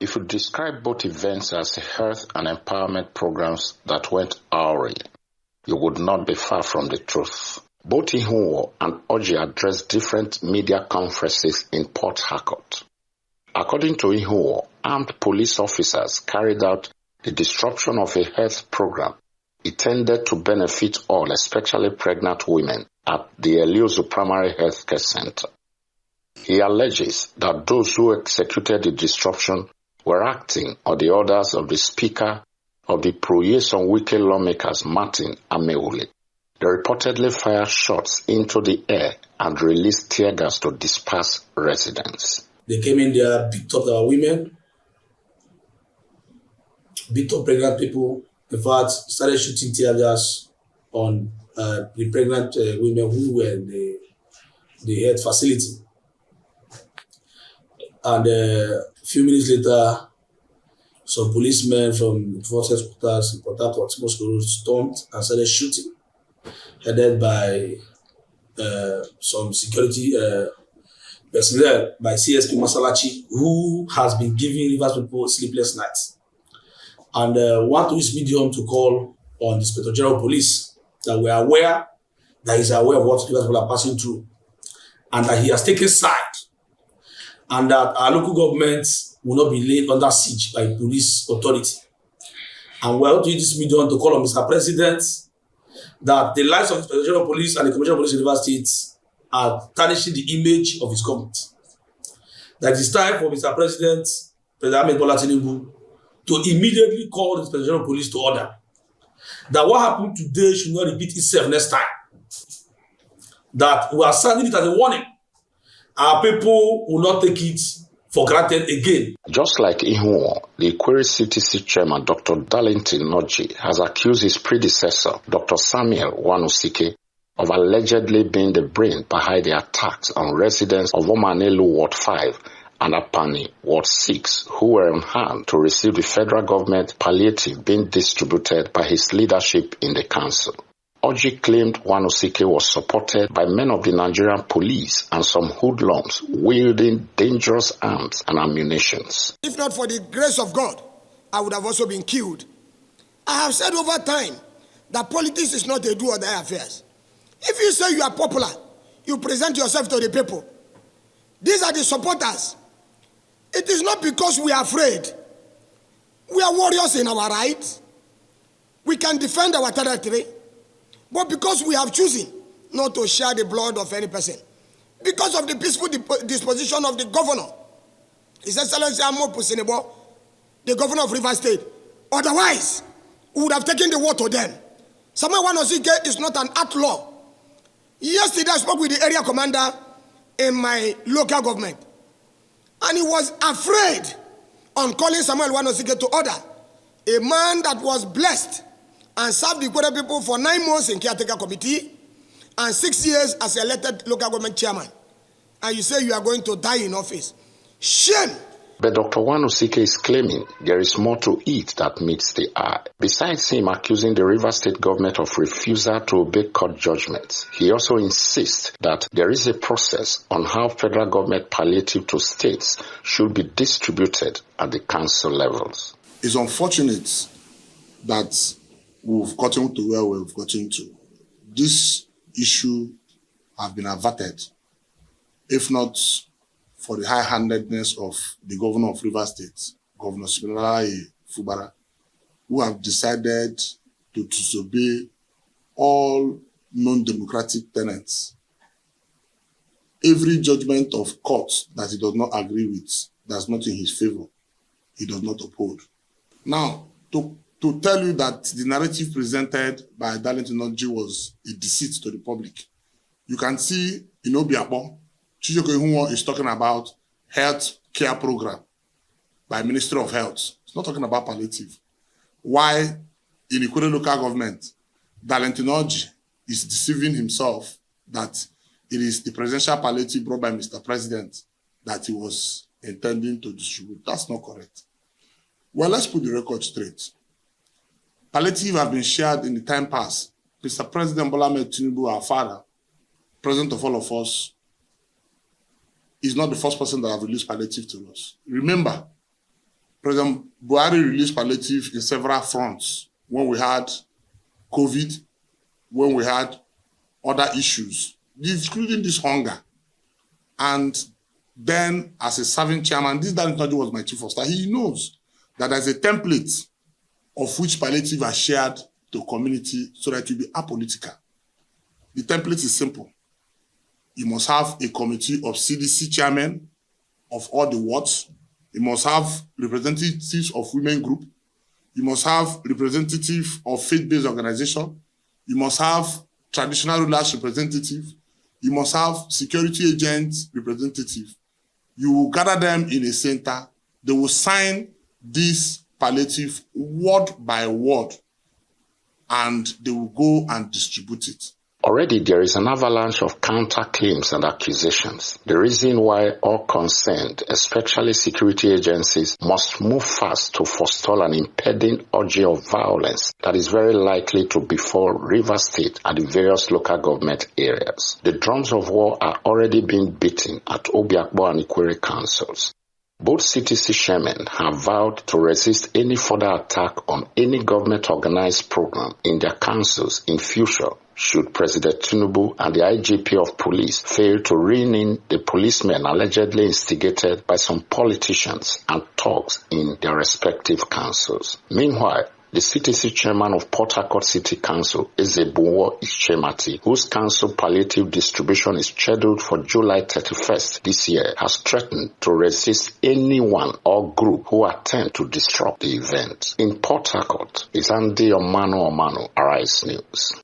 If you describe both events as health and empowerment programs that went awry, you would not be far from the truth. Both Ihuo and Orji addressed different media conferences in Port Harcourt. According to Ihuo, armed police officers carried out the disruption of a health program intended to benefit all, especially pregnant women, at the Eliozu Primary Health Care Center. He alleges that those who executed the disruption were acting on the orders of the Speaker of the pro-Nyesom Wike lawmakers, Martin Ameule. They reportedly fired shots into the air and released tear gas to disperse residents. They came in there, picked up our women, beat up pregnant people. In fact, started shooting tear gas on the pregnant women who were in the health facility. And a few minutes later, some policemen from forces headquarters in Port Harcourt stormed and started shooting, headed by some security personnel by CSP Masalachi, who has been giving Rivers people sleepless nights. And want to use medium to call on the Inspector General of Police that we are aware, that he's aware of what Rivers people are passing through, and that he has taken side, and that our local government will not be laid under siege by police authority. And we want to use this medium to call on Mr. President that the lives of the Inspector General of Police and the Commissioner of Police in Rivers State are tarnishing the image of his government. That it is time for Mr. President, President Ahmed Bola Tinubu, to immediately call the Inspector General of Police to order. That what happened today should not repeat itself next time. That we are sending it as a warning. Our people will not take it for granted again. Just like Ihuo, the Ikwere CTC chairman, Dr. Darlington Noji, has accused his predecessor, Dr. Samuel Wanusike, of allegedly being the brain behind the attacks on residents of Omanelu Ward 5 and Apani Ward 6, who were on hand to receive the federal government palliative being distributed by his leadership in the council. Orji claimed Wanusike was supported by men of the Nigerian police and some hoodlums wielding dangerous arms and ammunitions. If not for the grace of God, I would have also been killed. I have said over time that politics is not a do or die affairs. If you say you are popular, you present yourself to the people. These are the supporters. It is not because we are afraid. We are warriors in our rights. We can defend our territory. But because we have chosen not to share the blood of any person, because of the peaceful disposition of the governor, His Excellency Amo Pusinebo, the governor of Rivers State, otherwise, we would have taken the war to them. Samuel Wanusike is not an outlaw. Yesterday, I spoke with the area commander in my local government, and he was afraid on calling Samuel Wanusike to order, a man that was blessed and served the Ikwere people for 9 months in caretaker committee and 6 years as elected local government chairman. And you say you are going to die in office. Shame! But Dr. Wanusike is claiming there is more to it that meets the eye. Besides him accusing the Rivers State government of refusal to obey court judgments, he also insists that there is a process on how federal government palliative to states should be distributed at the council levels. It's unfortunate that we've gotten to where we've gotten to. This issue has been averted, if not for the high-handedness of the governor of Rivers State, Governor Siminalayi Fubara, who have decided to disobey all non-democratic tenets. Every judgment of court that he does not agree with, that's not in his favor, he does not uphold. Now, to tell you that the narrative presented by Darlington Noji was a deceit to the public, you can see in Obiakpo, Chijioke Ihuo is talking about health care program by Ministry of Health. It's not talking about palliative. Why in Ikwere local government, Darlington Noji is deceiving himself that it is the presidential palliative brought by Mr. President that he was intending to distribute. That's not correct. Well, let's put the record straight. Palliative have been shared in the time past. Mr. President Bola Ahmed Tinubu, our father, president of all of us, is not the first person that have released palliative to us. Remember, President Buhari released palliative in several fronts when we had COVID, when we had other issues, including this hunger. And then, as a serving chairman, this Daniel Tunji was my chief of staff. He knows that there's a template of which palliative are shared to community so that it will be apolitical. The template is simple. You must have a committee of CDC chairmen of all the wards. You must have representatives of women group. You must have representatives of faith-based organization. You must have traditional rulers representative. You must have security agents representative. You will gather them in a center. They will sign this palliative word by word, and they will go and distribute it. Already there is an avalanche of counter-claims and accusations. The reason why all concerned, especially security agencies, must move fast to forestall an impending orgy of violence that is very likely to befall Rivers State and the various local government areas. The drums of war are already being beaten at Obiakpo and Ikwere councils. Both CTC chairmen have vowed to resist any further attack on any government-organized program in their councils in future should President Tinubu and the IGP of police fail to rein in the policemen allegedly instigated by some politicians and thugs in their respective councils. Meanwhile, the CTC chairman of Port Harcourt City Council, Ezebunwo Ichemati, whose council palliative distribution is scheduled for July 31st this year, has threatened to resist anyone or group who attempt to disrupt the event. In Port Harcourt, is Andy Omano, Arise News.